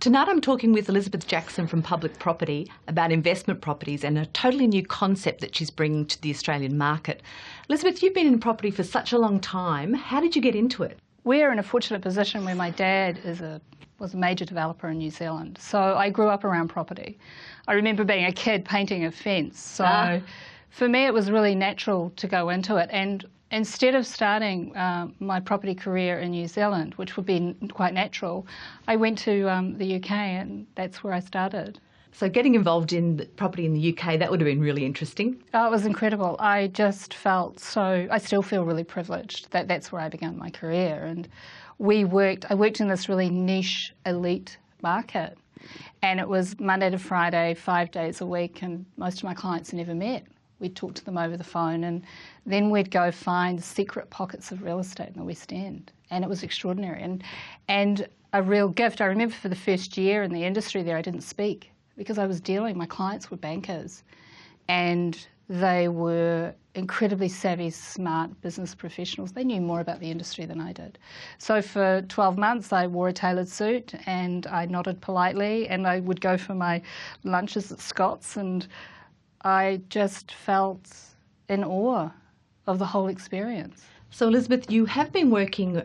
Tonight I'm talking with Elizabeth Jackson from Public Property about investment properties and a totally new concept that she's bringing to the Australian market. Elizabeth, you've been in property for such a long time. How did you get into it? We're in a fortunate position where my dad was a major developer in New Zealand, so I grew up around property. I remember being a kid painting a fence, so for me it was really natural to go into it. And instead of starting my property career in New Zealand, which would be quite natural, I went to the UK, and that's where I started. So getting involved in property in the UK, that would have been really interesting. Oh, it was incredible. I just felt I still feel really privileged that that's where I began my career. And I worked in this really niche, elite market, and it was Monday to Friday, 5 days a week, and most of my clients never met. We'd talk to them over the phone, and then we'd go find secret pockets of real estate in the West End, and it was extraordinary and a real gift. I remember for the first year in the industry there, I didn't speak because I was my clients were bankers, and they were incredibly savvy, smart business professionals. They knew more about the industry than I did. So for 12 months I wore a tailored suit and I nodded politely, and I would go for my lunches at Scott's, and I just felt in awe of the whole experience. So Elizabeth, you have been working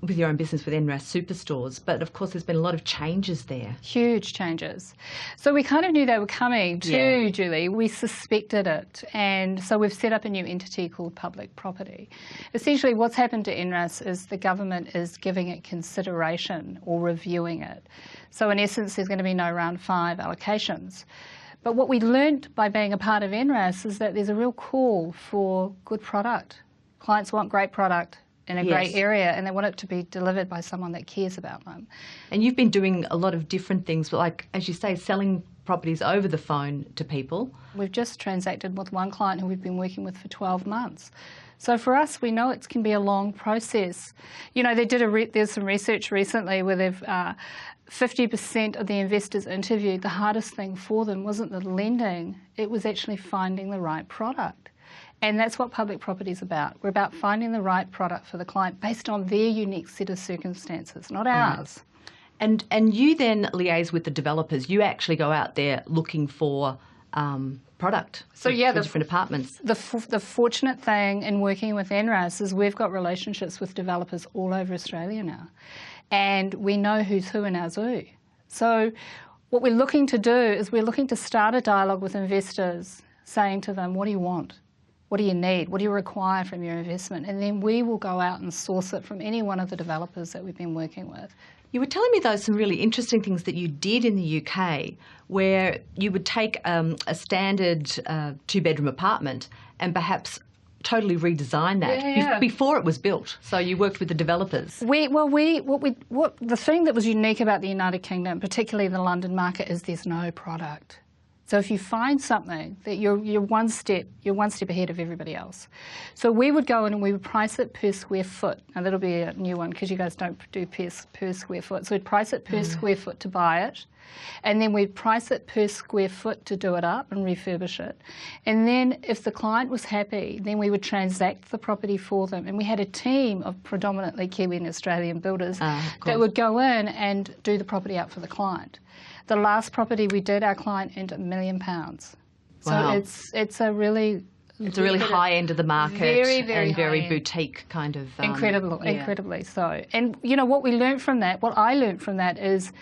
with your own business with NRAS Superstores, but of course there's been a lot of changes there. Huge changes. So we kind of knew they were coming too, Julie. We suspected it, and so we've set up a new entity called Public Property. Essentially what's happened to NRAS is the government is giving it consideration or reviewing it. So in essence there's going to be no round 5 allocations. But what we learned by being a part of NRAS is that there's a real call for good product. Clients want great product in a great area, and they want it to be delivered by someone that cares about them. And you've been doing a lot of different things, like, as you say, selling properties over the phone to people. We've just transacted with one client who we've been working with for 12 months. So for us, we know it can be a long process. You know, there's some research recently where they've 50% of the investors interviewed, the hardest thing for them wasn't the lending, it was actually finding the right product. And that's what Public Property is about. We're about finding the right product for the client based on their unique set of circumstances, not ours. And you then liaise with the developers. You actually go out there looking for product for different apartments. The fortunate thing in working with NRAS is we've got relationships with developers all over Australia now, and we know who's who in our zoo. So what we're looking to do is we're looking to start a dialogue with investors, saying to them, what do you want? What do you need? What do you require from your investment? And then we will go out and source it from any one of the developers that we've been working with. You were telling me, though, some really interesting things that you did in the UK, where you would take a standard 2-bedroom apartment and perhaps totally redesign that before it was built. So you worked with the developers. The thing that was unique about the United Kingdom, particularly the London market, is there's no product. So if you find something that you're one step ahead of everybody else. So we would go in and we would price it per square foot. Now that'll be a new one because you guys don't do per square foot. So we'd price it per square foot to buy it, and then we'd price it per square foot to do it up and refurbish it. And then if the client was happy, then we would transact the property for them. And we had a team of predominantly Kiwi and Australian builders that would go in and do the property up for the client. The last property we did, our client earned £1 million. Wow. So it's a really high end of the market, very high boutique kind of. Incredibly so. And you know what we learned from that, what I learned from that is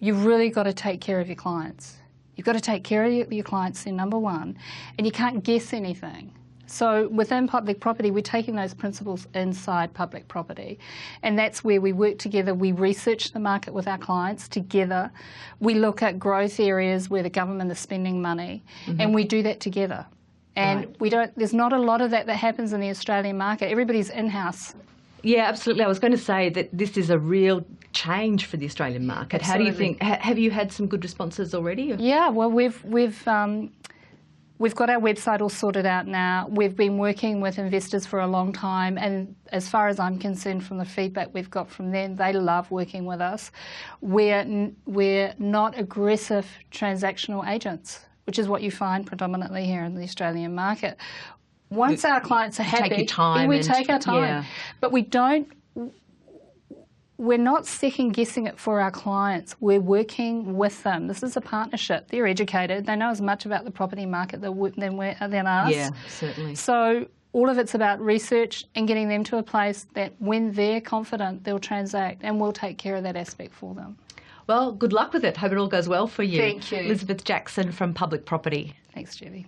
you've really got to take care of your clients. You've got to take care of your clients, they're number one, and you can't guess anything. So within Public Property, we're taking those principles inside Public Property, and that's where we work together. We research the market with our clients together. We look at growth areas where the government is spending money, and we do that together. And there's not a lot of that happens in the Australian market. Everybody's in-house. Yeah, absolutely. I was going to say that this is a real change for the Australian market. Absolutely. How do you think? Have you had some good responses already? Yeah, well, we've got our website all sorted out now. We've been working with investors for a long time, and as far as I'm concerned, from the feedback we've got from them, they love working with us. We're not aggressive transactional agents, which is what you find predominantly here in the Australian market. Once our clients are happy, we take our time. Yeah. But we don't we're not second guessing it for our clients. We're working with them. This is a partnership. They're educated. They know as much about the property market than us. Yeah, certainly. So all of it's about research and getting them to a place that when they're confident, they'll transact, and we'll take care of that aspect for them. Well, good luck with it. Hope it all goes well for you. Thank you. Elizabeth Jackson from Public Property. Thanks, Julie.